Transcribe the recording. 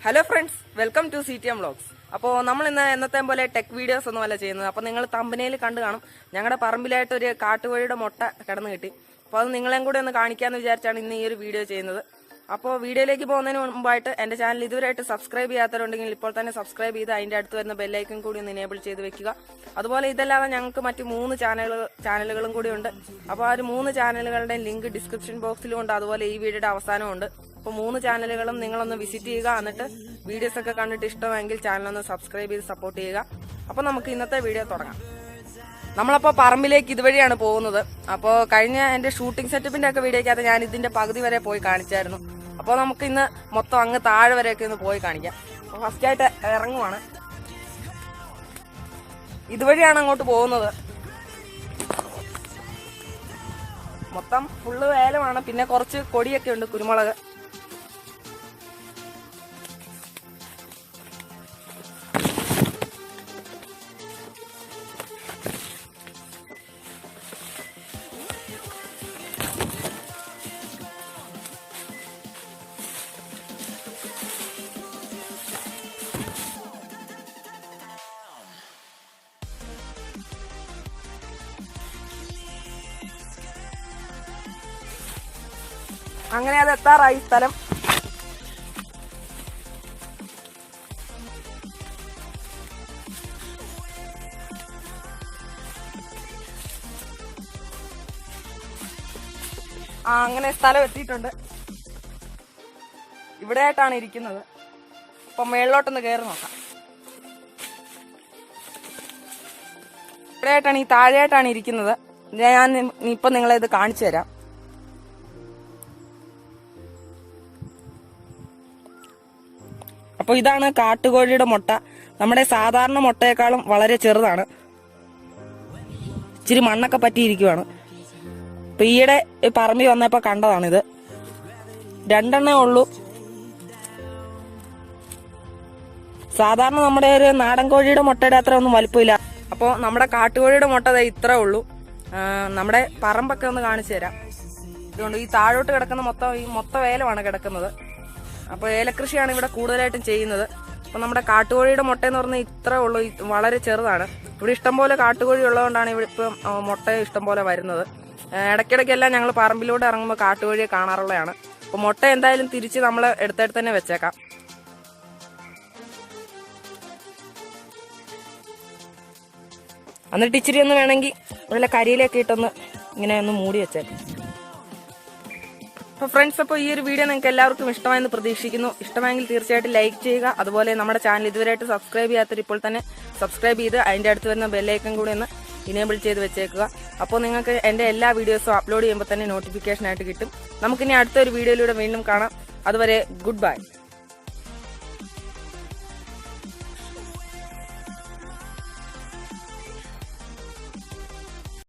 Hello friends, welcome to CTM Vlogs. അപ്പോൾ നമ്മൾ ഇന്ന് എന്നത്തെ പോലെ ടെക് വീഡിയോസ് ഒന്നുമല്ല ചെയ്യുന്നത്. അപ്പോൾ നിങ്ങൾ തമ്പനയിൽ കണ്ടു കാണും ഞങ്ങളുടെ പറമ്പിലായിട്ട് ഒരു കാട്ടുകോഴിയുടെ മുട്ട കിടന്നു കിട്ടി. അപ്പോൾ അത് നിങ്ങളെയും കൂടെ ഒന്ന് കാണിക്കാമെന്ന് വിചാരിച്ചാണ് ഇന്ന് ഈ ഒരു വീഡിയോ ചെയ്യുന്നത്. അപ്പോൾ വീഡിയോയിലേക്ക് പോകുന്നതിന് മുമ്പായിട്ട് എൻ്റെ ചാനൽ ഇതുവരെയായിട്ട് സബ്സ്ക്രൈബ് ചെയ്യാത്തവരുണ്ടെങ്കിൽ ഇപ്പോൾ തന്നെ സബ്സ്ക്രൈബ് ചെയ്ത് അതിൻ്റെ അടുത്ത് വരുന്ന ബെല്ലൈക്കൺ കൂടി ഒന്ന് എനേബിൾ ചെയ്ത് വെക്കുക. അതുപോലെ ഇതല്ലാതെ ഞങ്ങൾക്ക് മറ്റ് 3 ചാനലുകളും കൂടി ഉണ്ട്. അപ്പോൾ ആ ഒരു 3 ചാനലുകളുടെ ലിങ്ക് ഡിസ്ക്രിപ്ഷൻ ബോക്സിലും ഉണ്ട്, അതുപോലെ ഈ വീഡിയോയുടെ അവസാനവും ഉണ്ട്. അപ്പോൾ 3 ചാനലുകളും നിങ്ങളൊന്ന് വിസിറ്റ് ചെയ്യുക. എന്നിട്ട് വീഡിയോസ് ഒക്കെ കണ്ടിട്ട് ഇഷ്ടമെങ്കിൽ ചാനലൊന്ന് സബ്സ്ക്രൈബ് ചെയ്ത് സപ്പോർട്ട് ചെയ്യുക. അപ്പോൾ നമുക്ക് ഇന്നത്തെ വീഡിയോ തുടങ്ങാം. നമ്മളപ്പോൾ പറമ്പിലേക്ക് ഇതുവഴിയാണ് പോകുന്നത്. അപ്പോൾ കഴിഞ്ഞ എൻ്റെ ഷൂട്ടിംഗ് സെറ്റപ്പിന്റെ ഒക്കെ വീഡിയോക്കകത്ത് ഞാൻ ഇതിന്റെ പകുതി വരെ പോയി കാണിച്ചായിരുന്നു. അപ്പോൾ നമുക്ക് ഇന്ന് മൊത്തം അങ്ങ് താഴെ വരെയൊക്കെ ഒന്ന് പോയി കാണിക്കാം. അപ്പോൾ ഫസ്റ്റ് ആയിട്ട് ഇറങ്ങുവാണ്. ഇതുവഴിയാണ് അങ്ങോട്ട് പോകുന്നത്. മൊത്തം ഫുള്ള് വേലമാണ്. പിന്നെ കുറച്ച് കൊടിയൊക്കെ ഉണ്ട്, കുരുമുളക്. അങ്ങനെ അത് എത്താറായി സ്ഥലം. അങ്ങനെ സ്ഥലം എത്തിയിട്ടുണ്ട്. ഇവിടെയായിട്ടാണ് ഇരിക്കുന്നത്. അപ്പൊ മേളിലോട്ടൊന്ന് കയറി നോക്കാം. ഇവിടെയായിട്ടാണ്, ഈ താഴെയായിട്ടാണ് ഇരിക്കുന്നത്. ഞാൻ ഇപ്പൊ നിങ്ങളെ ഇത് കാണിച്ചു തരാം. അപ്പോൾ ഇതാണ് കാട്ടുകോഴിയുടെ മുട്ട. നമ്മുടെ സാധാരണ മുട്ടയെക്കാളും വളരെ ചെറുതാണ്. ഇച്ചിരി മണ്ണൊക്കെ പറ്റിയിരിക്കുവാണ്. ഇപ്പൊ ഈയിടെ പറമ്പി വന്നപ്പോ കണ്ടതാണിത്. 2 എണ്ണേ ഉള്ളൂ. സാധാരണ നമ്മുടെ ഒരു നാടൻ കോഴിയുടെ മുട്ടയുടെ അത്ര ഒന്നും വലുപ്പമില്ല. അപ്പോൾ നമ്മുടെ കാട്ടുകോഴിയുടെ മുട്ട ഇത്രേ ഉള്ളൂ. നമ്മുടെ പറമ്പൊക്കെ ഒന്ന് കാണിച്ചു തരാം. ഇതുകൊണ്ട് ഈ താഴോട്ട് കിടക്കുന്ന മൊത്തം ഏലമാണ് കിടക്കുന്നത്. അപ്പോൾ ഏലകൃഷിയാണ് ഇവിടെ കൂടുതലായിട്ടും ചെയ്യുന്നത്. അപ്പോൾ നമ്മുടെ കാട്ടുകോഴിയുടെ മുട്ട എന്ന് പറഞ്ഞാൽ ഇത്രേ ഉള്ളൂ, വളരെ ചെറുതാണ്. ഇവിടെ ഇഷ്ടംപോലെ കാട്ടുകോഴി ഉള്ളതുകൊണ്ടാണ് ഇവിടെ ഇപ്പം മുട്ട ഇഷ്ടംപോലെ വരുന്നത്. ഇടയ്ക്കിടയ്ക്കെല്ലാം ഞങ്ങൾ പറമ്പിലൂടെ ഇറങ്ങുമ്പോൾ കാട്ടുകോഴിയെ കാണാറുള്ളതാണ്. അപ്പോൾ മുട്ട എന്തായാലും തിരിച്ച് നമ്മൾ എടുത്തെടുത്ത് തന്നെ വെച്ചേക്കാം. എന്നിട്ട് ഇച്ചിരി ഒന്ന് വേണമെങ്കിൽ നല്ല കരിയിലൊക്കെ ഇട്ടൊന്ന് ഇങ്ങനെ ഒന്ന് മൂടി വെച്ചേക്കാം. അപ്പോൾ ഫ്രണ്ട്സ്, അപ്പോൾ ഈ ഒരു വീഡിയോ നിങ്ങൾക്ക് എല്ലാവർക്കും ഇഷ്ടമായെന്ന് പ്രതീക്ഷിക്കുന്നു. ഇഷ്ടമായെങ്കിൽ തീർച്ചയായിട്ടും ലൈക്ക് ചെയ്യുക. അതുപോലെ നമ്മുടെ ചാനൽ ഇതുവരെയായിട്ട് സബ്സ്ക്രൈബ് ചെയ്യാത്തവർ ഇപ്പോൾ തന്നെ സബ്സ്ക്രൈബ് ചെയ്ത് അതിൻ്റെ അടുത്ത് വരുന്ന ബെല്ലൈക്കൺ കൂടി ഒന്ന് ഇനേബിൾ ചെയ്ത് വെച്ചേക്കുക. അപ്പോൾ നിങ്ങൾക്ക് എൻ്റെ എല്ലാ വീഡിയോസും അപ്ലോഡ് ചെയ്യുമ്പോൾ തന്നെ നോട്ടിഫിക്കേഷൻ ആയിട്ട് കിട്ടും. നമുക്കിനി അടുത്തൊരു വീഡിയോയിലൂടെ വീണ്ടും കാണാം. അതുവരെ ഗുഡ് ബൈ.